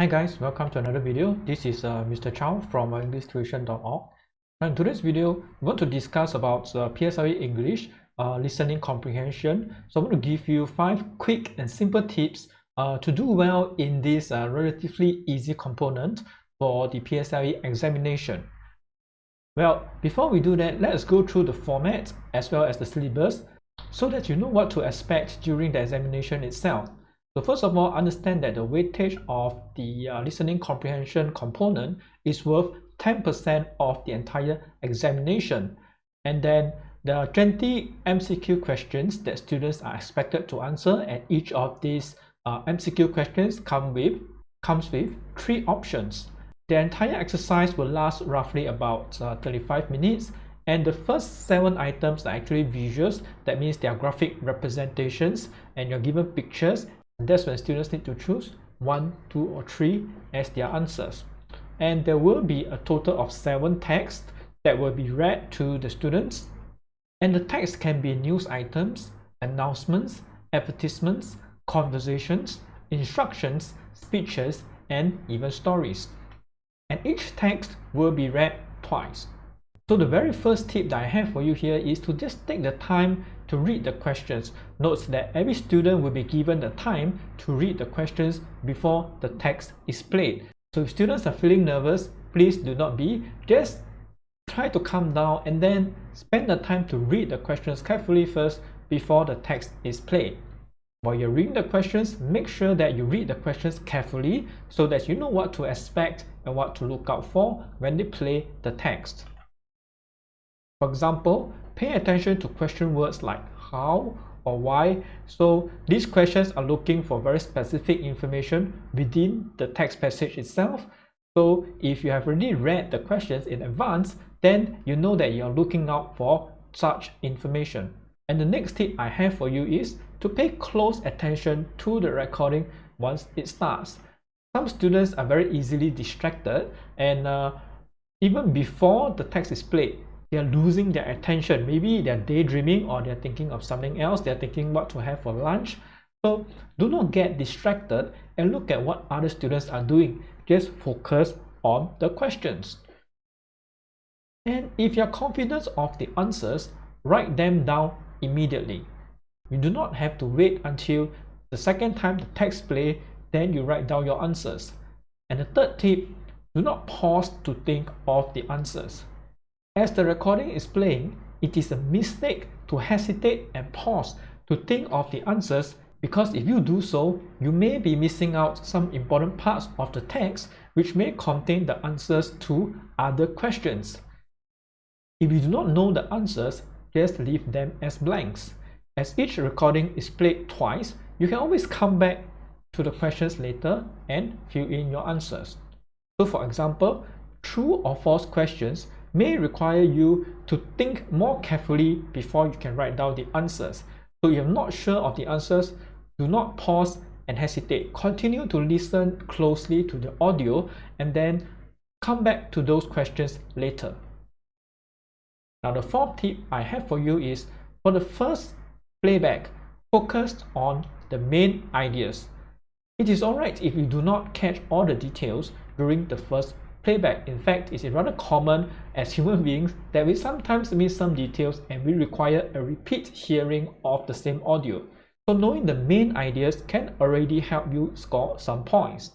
Hi guys, welcome to another video. This is Mr. Chow from EnglishTuition.org. Now in today's video, we're going to discuss about PSLE English listening comprehension. So I'm going to give you 5 quick and simple tips to do well in this relatively easy component for the PSLE examination. Well, before we do that, let's go through the format as well as the syllabus so that you know what to expect during the examination itself. So first of all, understand that the weightage of the listening comprehension component is worth 10% of the entire examination. And then there are 20 MCQ questions that students are expected to answer, and each of these MCQ questions comes with 3 options. The entire exercise will last roughly about 35 minutes. And the first 7 items are actually visuals. That means they are graphic representations and you're given pictures. And that's when students need to choose 1, 2, or 3 as their answers. And there will be a total of 7 texts that will be read to the students. And the text can be news items, announcements, advertisements, conversations, instructions, speeches, and even stories. And each text will be read twice. So the very first tip that I have for you here is to just take the time to read the questions. Note that every student will be given the time to read the questions before the text is played. So if students are feeling nervous, please do not be. Just try to calm down and then spend the time to read the questions carefully first before the text is played. While you're reading the questions, make sure that you read the questions carefully so that you know what to expect and what to look out for when they play the text. For example, pay attention to question words like how or why. So these questions are looking for very specific information within the text passage itself. So if you have already read the questions in advance, then you know that you're looking out for such information. And the next tip I have for you is to pay close attention to the recording once it starts. Some students are very easily distracted, and even before the text is played, they are losing their attention. Maybe they're daydreaming or they're thinking of something else. They're thinking what to have for lunch. So do not get distracted and look at what other students are doing. Just focus on the questions. And if you're confident of the answers, write them down immediately. You do not have to wait until the second time the text plays, then you write down your answers. And the third tip, do not pause to think of the answers. As the recording is playing, it is a mistake to hesitate and pause to think of the answers, because if you do so, you may be missing out some important parts of the text which may contain the answers to other questions. If you do not know the answers, just leave them as blanks. As each recording is played twice, you can always come back to the questions later and fill in your answers. So for example, true or false questions may require you to think more carefully before you can write down the answers. So if you're not sure of the answers, do not pause and hesitate. Continue to listen closely to the audio and then come back to those questions later. Now the fourth tip I have for you is, for the first playback, focus on the main ideas. It is alright if you do not catch all the details during the first playback. In fact, it is rather common as human beings that we sometimes miss some details and we require a repeat hearing of the same audio. So knowing the main ideas can already help you score some points.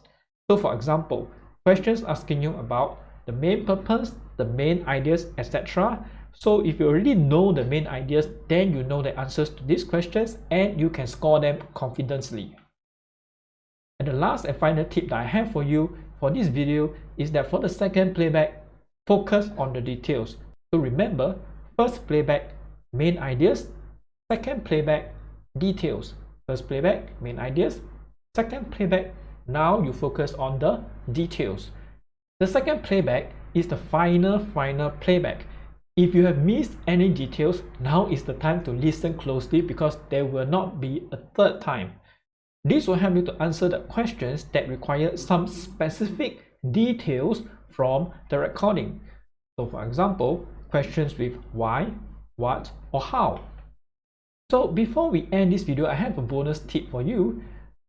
So for example, questions asking you about the main purpose, the main ideas, etc. So if you already know the main ideas, then you know the answers to these questions and you can score them confidently. And the last and final tip that I have for you for this video is that for the second playback, focus on the details. So remember, first playback, main ideas, second playback, details. First playback, main ideas, second playback, now you focus on the details. The second playback is the final playback. If you have missed any details, now is the time to listen closely because there will not be a third time. This will help you to answer the questions that require some specific details from the recording. So for example, questions with why, what, or how. So before we end this video, I have a bonus tip for you.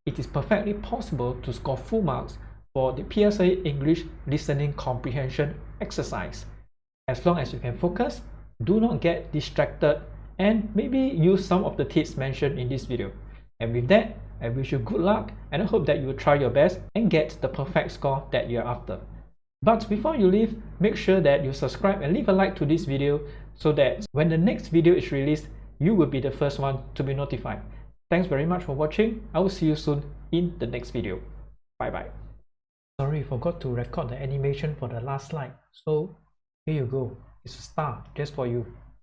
It is perfectly possible to score full marks for the PSLE English listening comprehension exercise. As long as you can focus, do not get distracted, and maybe use some of the tips mentioned in this video. And with that, I wish you good luck, and I hope that you will try your best and get the perfect score that you are after. But before you leave, make sure that you subscribe and leave a like to this video so that when the next video is released, you will be the first one to be notified. Thanks very much for watching. I will see you soon in the next video. Bye bye. Sorry, forgot to record the animation for the last slide. So here you go. It's a star just for you.